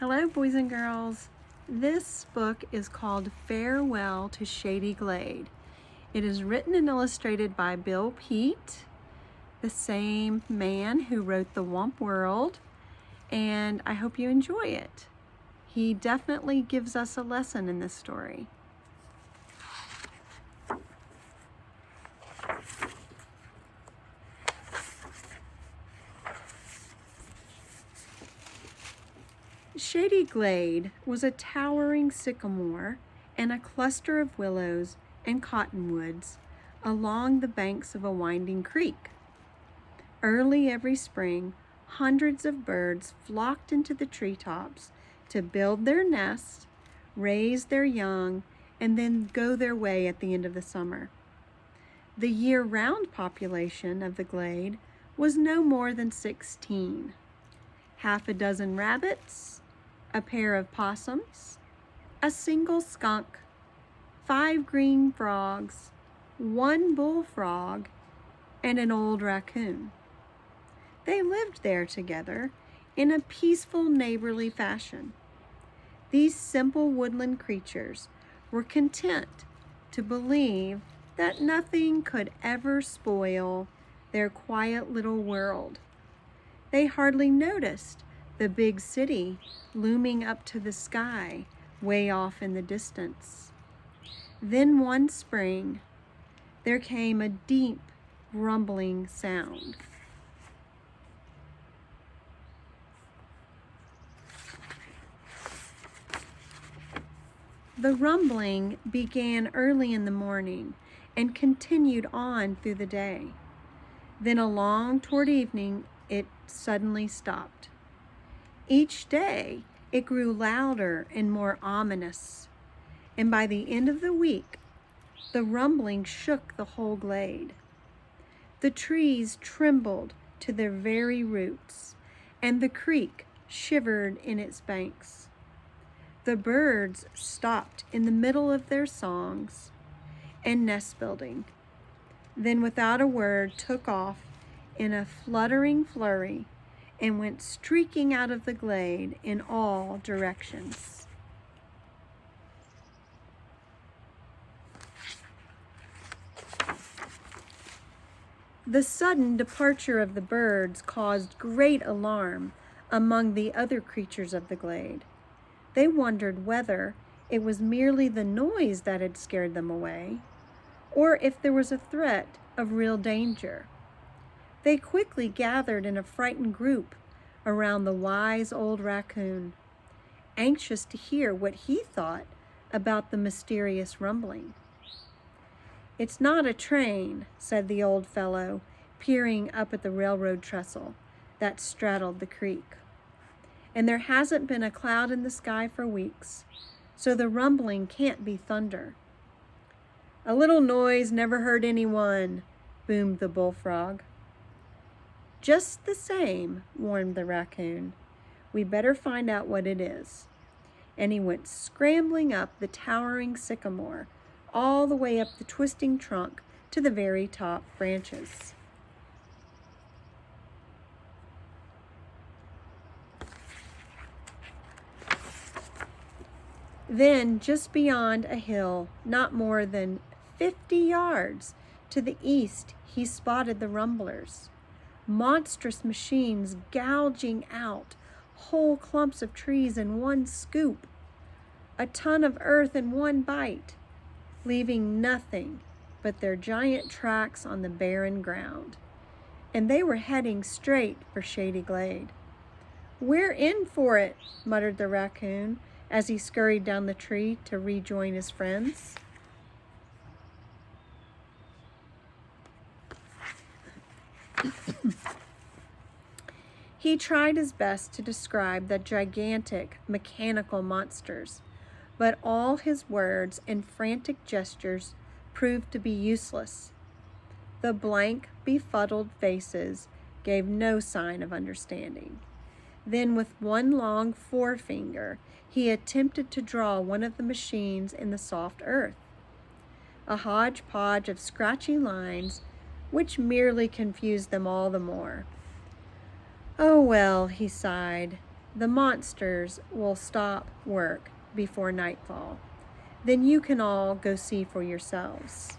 Hello, boys and girls. This book is called Farewell to Shady Glade. It is written and illustrated by Bill Peet, the same man who wrote The Womp World, and I hope you enjoy it. He definitely gives us a lesson in this story. Shady Glade was a towering sycamore and a cluster of willows and cottonwoods along the banks of a winding creek. Early every spring, hundreds of birds flocked into the treetops to build their nests, raise their young, and then go their way at the end of the summer. The year-round population of the glade was no more than 16. Half a dozen rabbits, a pair of possums, a single skunk, 5 green frogs, 1 bullfrog, and an old raccoon. They lived there together in a peaceful, neighborly fashion. These simple woodland creatures were content to believe that nothing could ever spoil their quiet little world. They hardly noticed the big city looming up to the sky way off in the distance. Then one spring, there came a deep, rumbling sound. The rumbling began early in the morning and continued on through the day. Then along toward evening, it suddenly stopped. Each day, it grew louder and more ominous, and by the end of the week, the rumbling shook the whole glade. The trees trembled to their very roots, and the creek shivered in its banks. The birds stopped in the middle of their songs and nest building, then without a word took off in a fluttering flurry and went streaking out of the glade in all directions. The sudden departure of the birds caused great alarm among the other creatures of the glade. They wondered whether it was merely the noise that had scared them away, or if there was a threat of real danger. They quickly gathered in a frightened group around the wise old raccoon, anxious to hear what he thought about the mysterious rumbling. "It's not a train," said the old fellow, peering up at the railroad trestle that straddled the creek. "And there hasn't been a cloud in the sky for weeks, so the rumbling can't be thunder." "A little noise never hurt anyone," boomed the bullfrog. "Just the same," warned the raccoon, "we better find out what it is." And he went scrambling up the towering sycamore, all the way up the twisting trunk to the very top branches. Then, just beyond a hill, not more than 50 yards to the east, he spotted the rumblers. Monstrous machines gouging out whole clumps of trees in one scoop, a ton of earth in one bite, leaving nothing but their giant tracks on the barren ground. And they were heading straight for Shady Glade. "We're in for it," muttered the raccoon as he scurried down the tree to rejoin his friends. He tried his best to describe the gigantic mechanical monsters, but all his words and frantic gestures proved to be useless. The blank, befuddled faces gave no sign of understanding. Then with one long forefinger, he attempted to draw one of the machines in the soft earth. A hodgepodge of scratchy lines, which merely confused them all the more. "Oh well," he sighed, the monsters will stop work before nightfall. Then you can all go see for yourselves.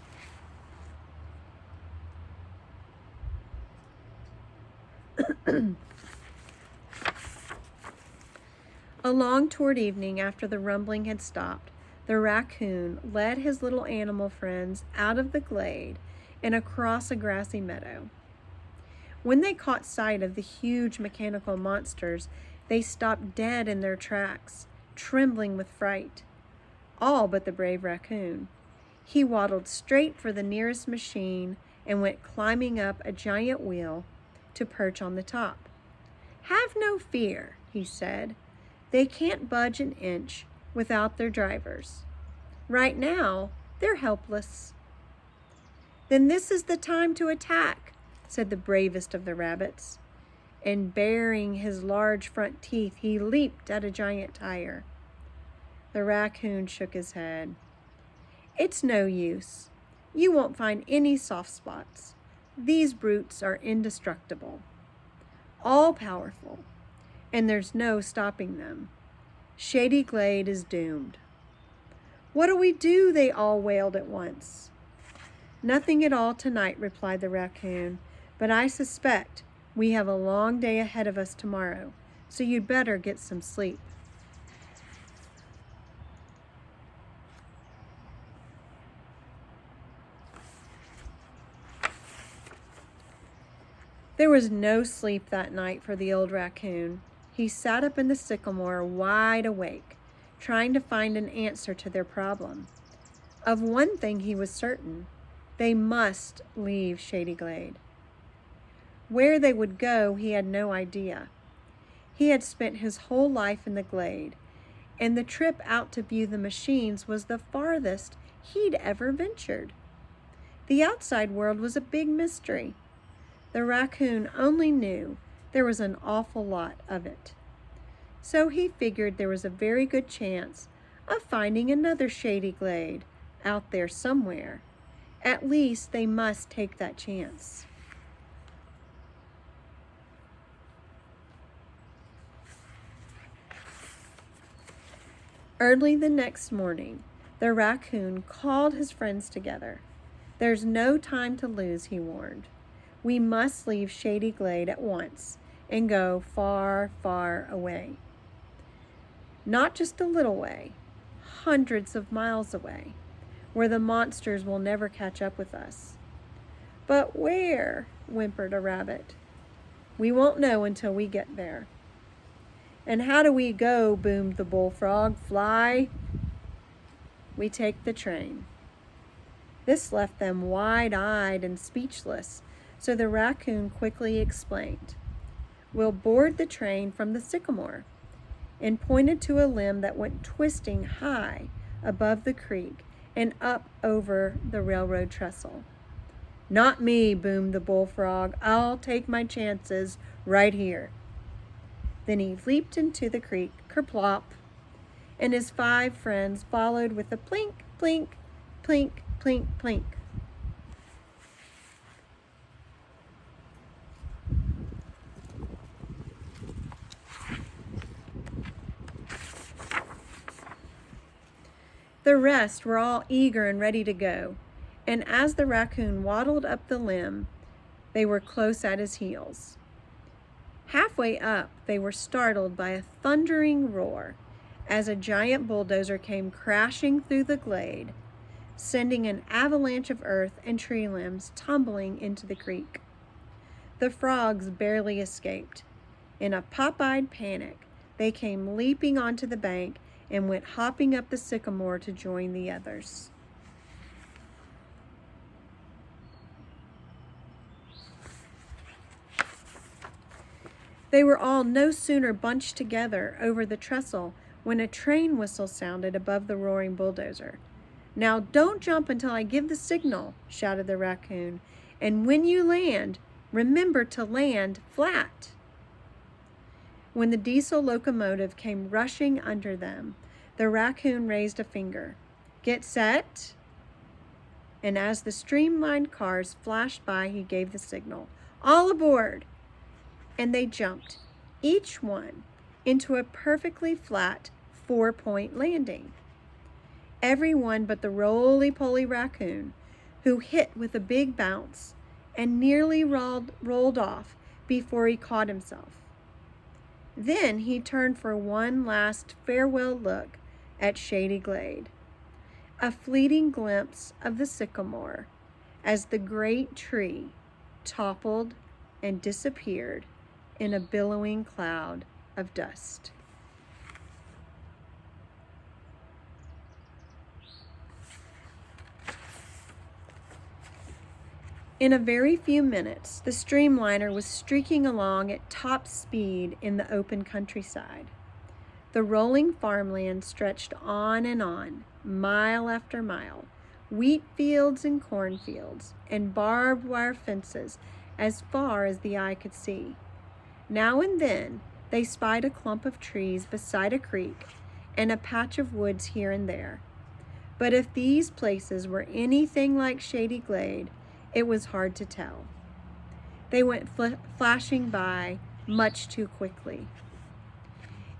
Along toward evening, after the rumbling had stopped, the raccoon led his little animal friends out of the glade and across a grassy meadow. When they caught sight of the huge mechanical monsters, they stopped dead in their tracks, trembling with fright. All but the brave raccoon. He waddled straight for the nearest machine and went climbing up a giant wheel to perch on the top. "Have no fear," he said. "They can't budge an inch without their drivers. Right now, they're helpless." "Then this is the time to attack," said the bravest of the rabbits. And baring his large front teeth, he leaped at a giant tire. The raccoon shook his head. "It's no use. You won't find any soft spots. These brutes are indestructible, all-powerful, and there's no stopping them. Shady Glade is doomed." "What'll we do?" they all wailed at once. "Nothing at all tonight," replied the raccoon, "but I suspect we have a long day ahead of us tomorrow, so you'd better get some sleep." There was no sleep that night for the old raccoon. He sat up in the sycamore wide awake, trying to find an answer to their problem. Of one thing he was certain: they must leave Shady Glade. Where they would go, he had no idea. He had spent his whole life in the glade, and the trip out to view the machines was the farthest he'd ever ventured. The outside world was a big mystery. The raccoon only knew there was an awful lot of it. So he figured there was a very good chance of finding another Shady Glade out there somewhere. At least they must take that chance. Early the next morning, the raccoon called his friends together. "There's no time to lose," he warned. "We must leave Shady Glade at once and go far, far away. Not just a little way, hundreds of miles away, where the monsters will never catch up with us." "But where?" whimpered a rabbit. "We won't know until we get there." "And how do we go?" boomed the bullfrog. "Fly?" "We take the train." This left them wide-eyed and speechless, so the raccoon quickly explained. "We'll board the train from the sycamore," and pointed to a limb that went twisting high above the creek and up over the railroad trestle. "Not me," boomed the bullfrog. "I'll take my chances right here." Then he leaped into the creek, kerplop, and his 5 friends followed with a plink, plink, plink, plink, plink. The rest were all eager and ready to go, and as the raccoon waddled up the limb, they were close at his heels. Halfway up, they were startled by a thundering roar as a giant bulldozer came crashing through the glade, sending an avalanche of earth and tree limbs tumbling into the creek. The frogs barely escaped. In a pop-eyed panic, they came leaping onto the bank and went hopping up the sycamore to join the others. They were all no sooner bunched together over the trestle when a train whistle sounded above the roaring bulldozer. "Now don't jump until I give the signal," shouted the raccoon, "and when you land, remember to land flat." When the diesel locomotive came rushing under them, the raccoon raised a finger. "Get set." And as the streamlined cars flashed by, he gave the signal. "All aboard!" And they jumped, each one, into a perfectly flat 4-point landing. Everyone but the roly-poly raccoon, who hit with a big bounce and nearly rolled off before he caught himself. Then he turned for one last farewell look at Shady Glade, a fleeting glimpse of the sycamore as the great tree toppled and disappeared in a billowing cloud of dust. In a very few minutes, the streamliner was streaking along at top speed in the open countryside. The rolling farmland stretched on and on, mile after mile, wheat fields and cornfields, and barbed wire fences as far as the eye could see. Now and then, they spied a clump of trees beside a creek and a patch of woods here and there. But if these places were anything like Shady Glade, it was hard to tell. They went flashing by much too quickly.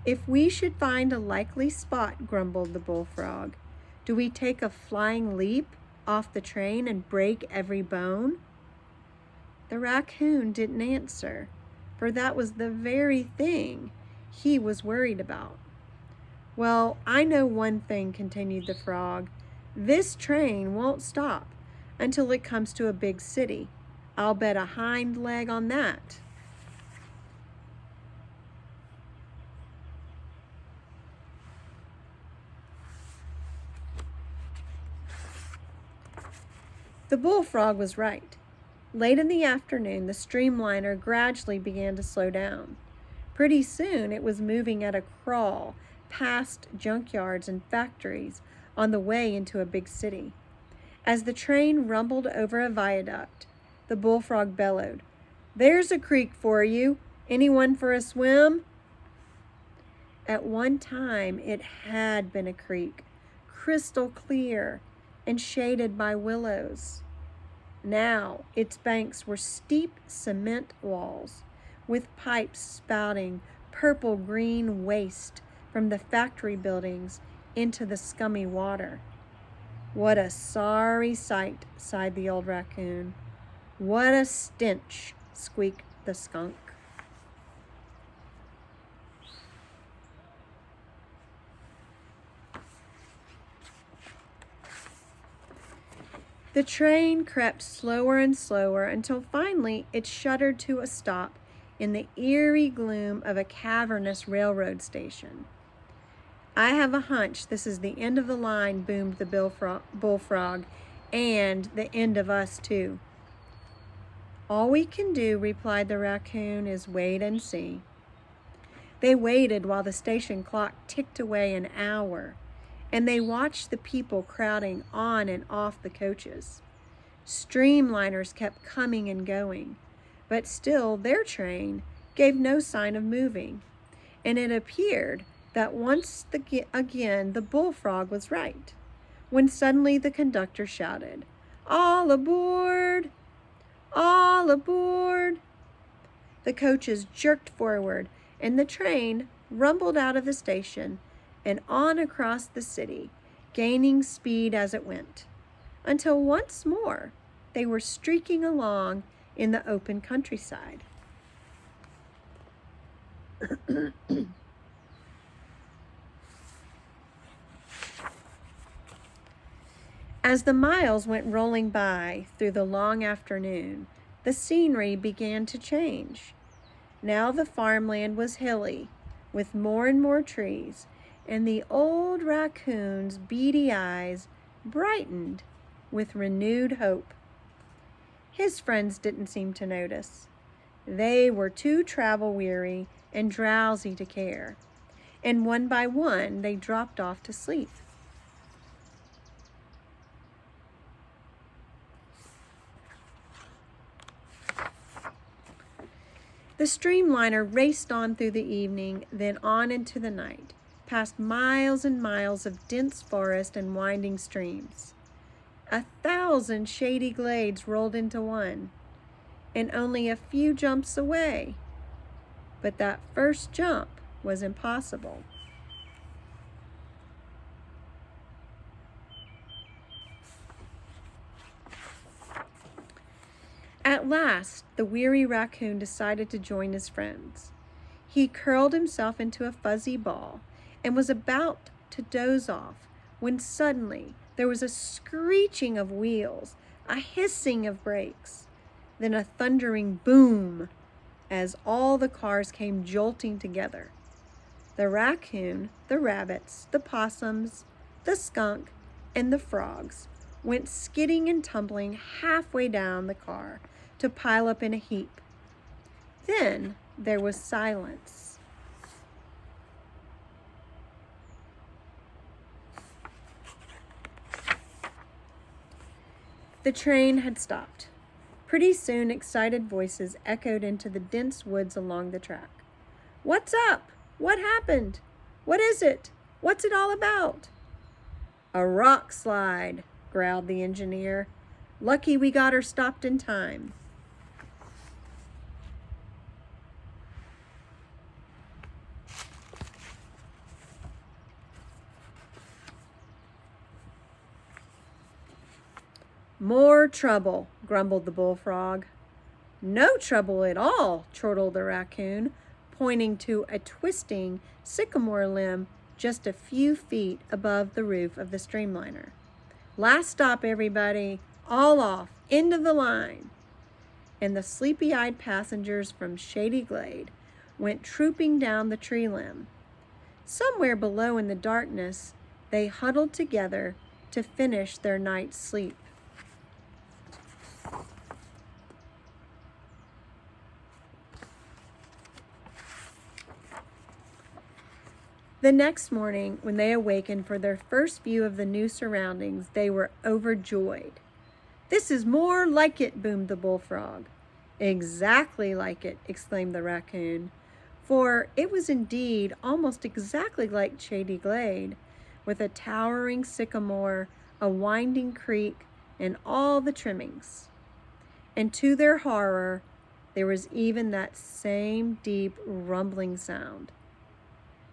"If we should find a likely spot," grumbled the bullfrog, "do we take a flying leap off the train and break every bone?" The raccoon didn't answer, for that was the very thing he was worried about. "Well, I know one thing," continued the frog. "This train won't stop until it comes to a big city. I'll bet a hind leg on that." The bullfrog was right. Late in the afternoon, the streamliner gradually began to slow down. Pretty soon, it was moving at a crawl past junkyards and factories on the way into a big city. As the train rumbled over a viaduct, the bullfrog bellowed, "There's a creek for you. Anyone for a swim?" At one time, it had been a creek, crystal clear and shaded by willows. Now, its banks were steep cement walls, with pipes spouting purple-green waste from the factory buildings into the scummy water. "What a sorry sight," sighed the old raccoon. "What a stench," squeaked the skunk. The train crept slower and slower until finally it shuddered to a stop in the eerie gloom of a cavernous railroad station. "I have a hunch this is the end of the line," boomed the bullfrog, "and the end of us, too." "All we can do," replied the raccoon, "is wait and see." They waited while the station clock ticked away an hour, and they watched the people crowding on and off the coaches. Streamliners kept coming and going, but still their train gave no sign of moving, and it appeared that once again the bullfrog was right, when suddenly the conductor shouted, "All aboard! All aboard!" The coaches jerked forward, and the train rumbled out of the station and on across the city, gaining speed as it went, until once more they were streaking along in the open countryside. As the miles went rolling by through the long afternoon, the scenery began to change. Now the farmland was hilly, with more and more trees, and the old raccoon's beady eyes brightened with renewed hope. His friends didn't seem to notice. They were too travel-weary and drowsy to care, and one by one they dropped off to sleep. The streamliner raced on through the evening, then on into the night, past miles and miles of dense forest and winding streams. 1,000 shady glades rolled into one, and only a few jumps away. But that first jump was impossible. At last, the weary raccoon decided to join his friends. He curled himself into a fuzzy ball and was about to doze off when suddenly there was a screeching of wheels, a hissing of brakes, then a thundering boom as all the cars came jolting together. The raccoon, the rabbits, the possums, the skunk, and the frogs went skidding and tumbling halfway down the car to pile up in a heap. Then there was silence. The train had stopped. Pretty soon, excited voices echoed into the dense woods along the track. "What's up? What happened? What is it? What's it all about?" "A rock slide," growled the engineer. "Lucky we got her stopped in time." "More trouble," grumbled the bullfrog. "No trouble at all," chortled the raccoon, pointing to a twisting sycamore limb just a few feet above the roof of the streamliner. "Last stop, everybody. All off. End of the line." And the sleepy-eyed passengers from Shady Glade went trooping down the tree limb. Somewhere below in the darkness, they huddled together to finish their night's sleep. The next morning, when they awakened for their first view of the new surroundings, they were overjoyed. "This is more like it," boomed the bullfrog. "Exactly like it," exclaimed the raccoon, for it was indeed almost exactly like Shady Glade, with a towering sycamore, a winding creek, and all the trimmings. And to their horror, there was even that same deep rumbling sound.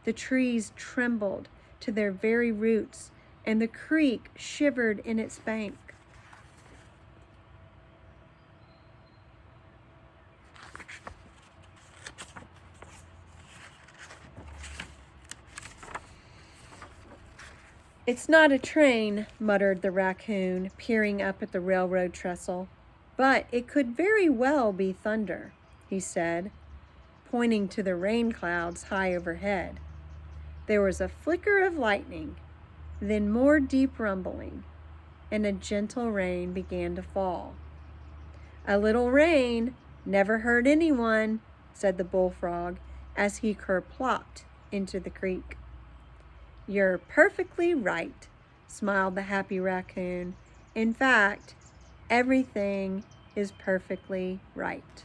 The trees trembled to their very roots, and the creek shivered in its bank. "It's not a train," muttered the raccoon, peering up at the railroad trestle. "But it could very well be thunder," he said, pointing to the rain clouds high overhead. There was a flicker of lightning, then more deep rumbling, and a gentle rain began to fall. "A little rain never hurt anyone," said the bullfrog as he kerplopped into the creek. "You're perfectly right," smiled the happy raccoon. "In fact, everything is perfectly right."